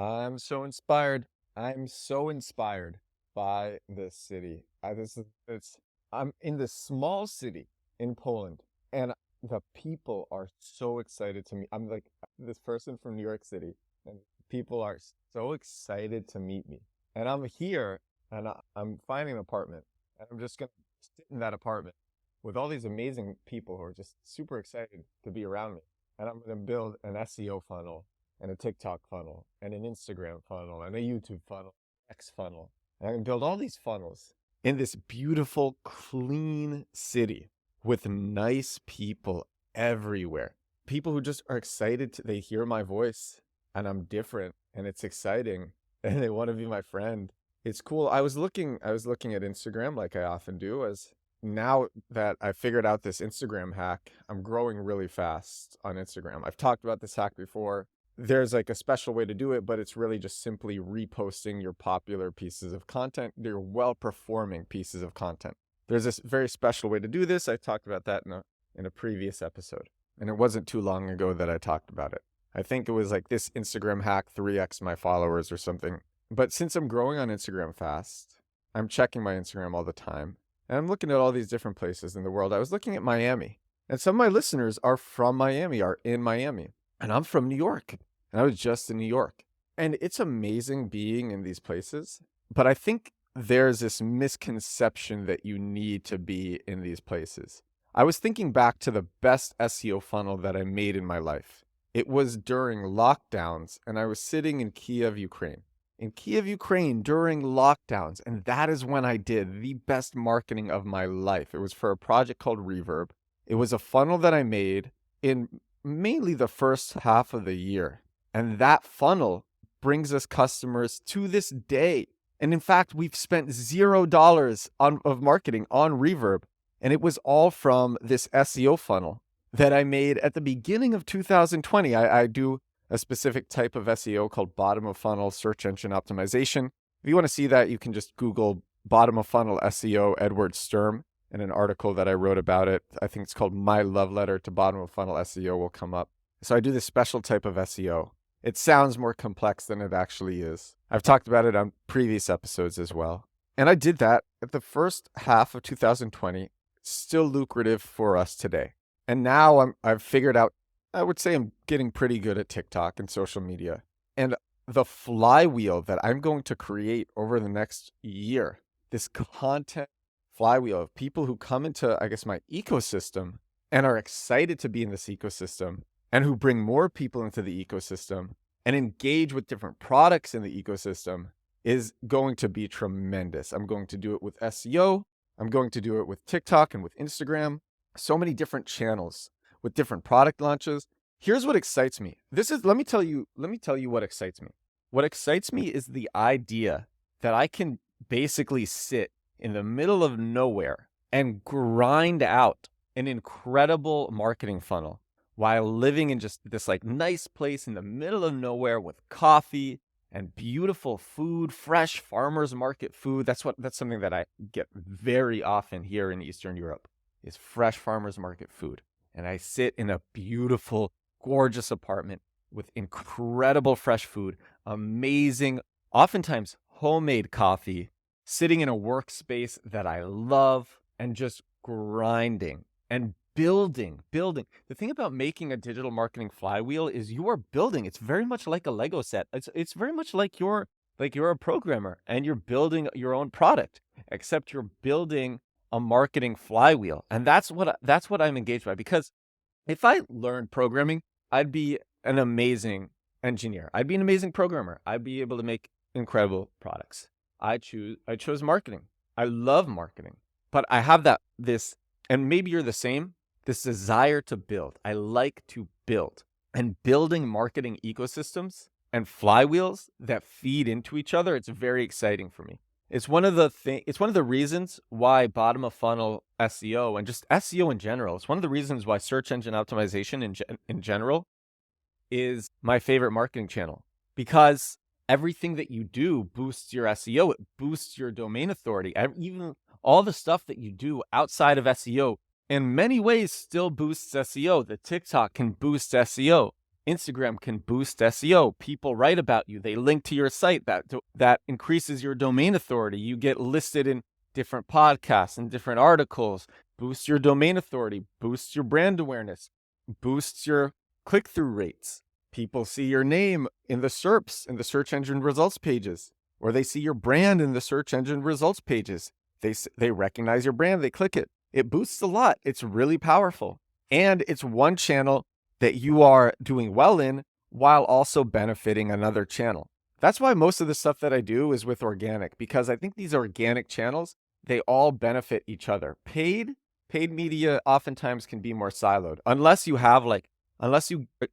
I'm so inspired. I'm so inspired by this city. I'm in this small city in Poland, and the people are so excited to meet. I'm like this person from New York City, and people are so excited to meet me. And I'm here, and I'm finding an apartment, and I'm just gonna sit in that apartment with all these amazing people who are just super excited to be around me. And I'm gonna build an SEO funnel and a TikTok funnel and an Instagram funnel and a YouTube funnel, X funnel. And I can build all these funnels in this beautiful, clean city with nice people everywhere. People who just are excited they hear my voice and I'm different and it's exciting and they want to be my friend. It's cool. I was looking at Instagram like I often do as now that I figured out this Instagram hack, I'm growing really fast on Instagram. I've talked about this hack before. There's like a special way to do it, but it's really just simply reposting your popular pieces of content, your well-performing pieces of content. There's this very special way to do this. I talked about that in a previous episode, and it wasn't too long ago that I talked about it. I think it was like this Instagram hack 3x my followers or something. But since I'm growing on Instagram fast, I'm checking my Instagram all the time, and I'm looking at all these different places in the world. I was looking at Miami, and some of my listeners are from Miami, are in Miami, and I'm from New York. And I was just in New York. And it's amazing being in these places. But I think there's this misconception that you need to be in these places. I was thinking back to the best SEO funnel that I made in my life. It was during lockdowns, and I was sitting in Kiev, Ukraine. In Kiev, Ukraine during lockdowns. And that is when I did the best marketing of my life. It was for a project called Reverb. It was a funnel that I made in mainly the first half of the year. And that funnel brings us customers to this day. And in fact, we've spent $0 of marketing on Reverb. And it was all from this SEO funnel that I made at the beginning of 2020. I do a specific type of SEO called bottom of funnel search engine optimization. If you want to see that, you can just Google bottom of funnel SEO Edward Sturm, and an article that I wrote about it. I think it's called My Love Letter to Bottom of Funnel SEO will come up. So I do this special type of SEO. It sounds more complex than it actually is. I've talked about it on previous episodes as well. And I did that at the first half of 2020, still lucrative for us today. And now I've figured out, I would say I'm getting pretty good at TikTok and social media. And the flywheel that I'm going to create over the next year, this content flywheel of people who come into, I guess, my ecosystem and are excited to be in this ecosystem, and who bring more people into the ecosystem and engage with different products in the ecosystem is going to be tremendous. I'm going to do it with SEO. I'm going to do it with TikTok and with Instagram. So many different channels with different product launches. Here's what excites me. Let me tell you what excites me. What excites me is the idea that I can basically sit in the middle of nowhere and grind out an incredible marketing funnel while living in just this like nice place in the middle of nowhere with coffee and beautiful food, fresh farmers market food. That's something that I get very often here in Eastern Europe, is fresh farmers market food. And I sit in a beautiful, gorgeous apartment with incredible fresh food, amazing, oftentimes homemade coffee, sitting in a workspace that I love, and just grinding and building. The thing about making a digital marketing flywheel is you are building. It's very much like a Lego set. It's very much like you're a programmer and you're building your own product, except you're building a marketing flywheel. And that's what I'm engaged by, because if I learned programming, I'd be an amazing engineer. I'd be an amazing programmer. I'd be able to make incredible products. I chose marketing. I love marketing, but I have this, and maybe you're the same, this desire to build. I like to build, and building marketing ecosystems and flywheels that feed into each other. It's very exciting for me. It's one of the reasons why bottom of funnel SEO and just SEO in general. It's one of the reasons why search engine optimization in general is my favorite marketing channel, because everything that you do boosts your SEO. It boosts your domain authority. Even all the stuff that you do outside of SEO in many ways still boosts SEO. The TikTok can boost SEO. Instagram can boost SEO. People write about you. They link to your site. That increases your domain authority. You get listed in different podcasts and different articles. Boosts your domain authority. Boosts your brand awareness. Boosts your click-through rates. People see your name in the SERPs, in the search engine results pages, or they see your brand in the search engine results pages. They recognize your brand. They click it. It boosts a lot. It's really powerful. And it's one channel that you are doing well in while also benefiting another channel. That's why most of the stuff that I do is with organic, because I think these organic channels, they all benefit each other. Paid media oftentimes can be more siloed. Unless you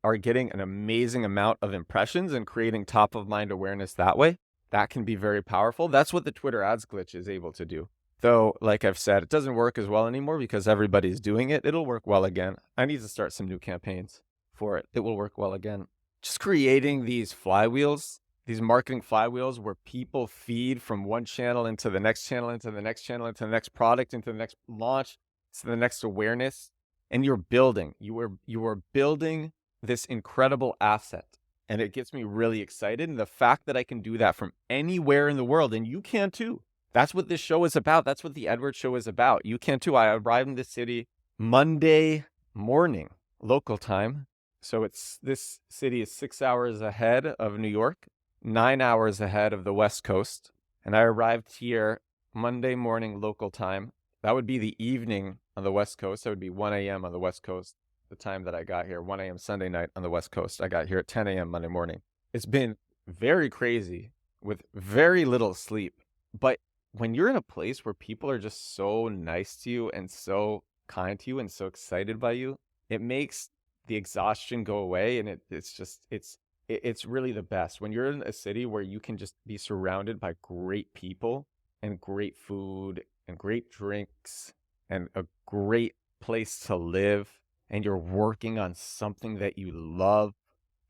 are getting an amazing amount of impressions and creating top of mind awareness that way, that can be very powerful. That's what the Twitter ads glitch is able to do. Though, like I've said, it doesn't work as well anymore because everybody's doing it. It'll work well again. I need to start some new campaigns for it. It will work well again. Just creating these flywheels, these marketing flywheels where people feed from one channel into the next channel, into the next channel, into the next product, into the next launch, to the next awareness. And you are building this incredible asset. And it gets me really excited. And the fact that I can do that from anywhere in the world, and you can too. That's what this show is about. That's what the Edward Show is about. You can too. I arrived in this city Monday morning, local time. So this city is 6 hours ahead of New York, 9 hours ahead of the West Coast. And I arrived here Monday morning, local time. That would be the evening on the West Coast. That would be 1 a.m. on the West Coast, the time that I got here, 1 a.m. Sunday night on the West Coast. I got here at 10 a.m. Monday morning. It's been very crazy with very little sleep. But when you're in a place where people are just so nice to you and so kind to you and so excited by you, it makes the exhaustion go away. And it's really the best. When you're in a city where you can just be surrounded by great people and great food and great drinks and a great place to live, and you're working on something that you love,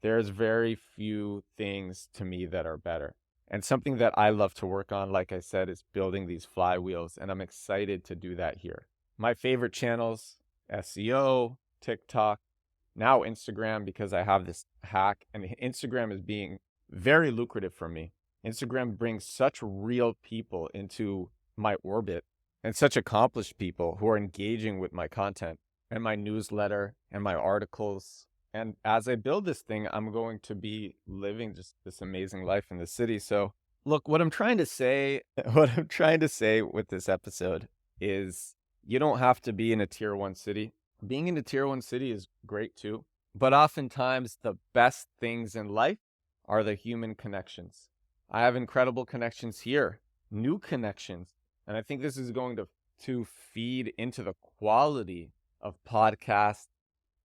there's very few things to me that are better. And something that I love to work on, like I said, is building these flywheels, and I'm excited to do that here. My favorite channels, SEO, TikTok, now Instagram, because I have this hack, and Instagram is being very lucrative for me. Instagram brings such real people into my orbit and such accomplished people who are engaging with my content and my newsletter and my articles. And as I build this thing, I'm going to be living just this amazing life in the city. So look, what I'm trying to say with this episode is you don't have to be in a tier 1 city. Being in a tier 1 city is great too. But oftentimes the best things in life are the human connections. I have incredible connections here, new connections. And I think this is going to feed into the quality of podcasts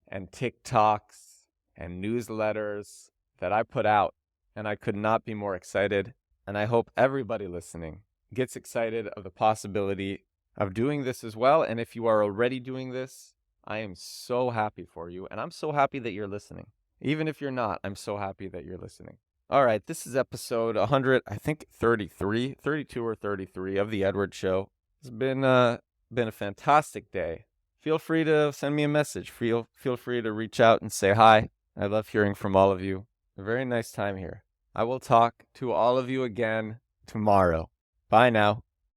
and TikToks and newsletters that I put out. And I could not be more excited. And I hope everybody listening gets excited of the possibility of doing this as well. And if you are already doing this, I am so happy for you. And I'm so happy that you're listening. Even if you're not, I'm so happy that you're listening. All right, this is episode 100, I think 32 or 33 of The Edward Show. It's been a fantastic day. Feel free to send me a message. Feel free to reach out and say hi. I love hearing from all of you. A very nice time here. I will talk to all of you again tomorrow. Bye now.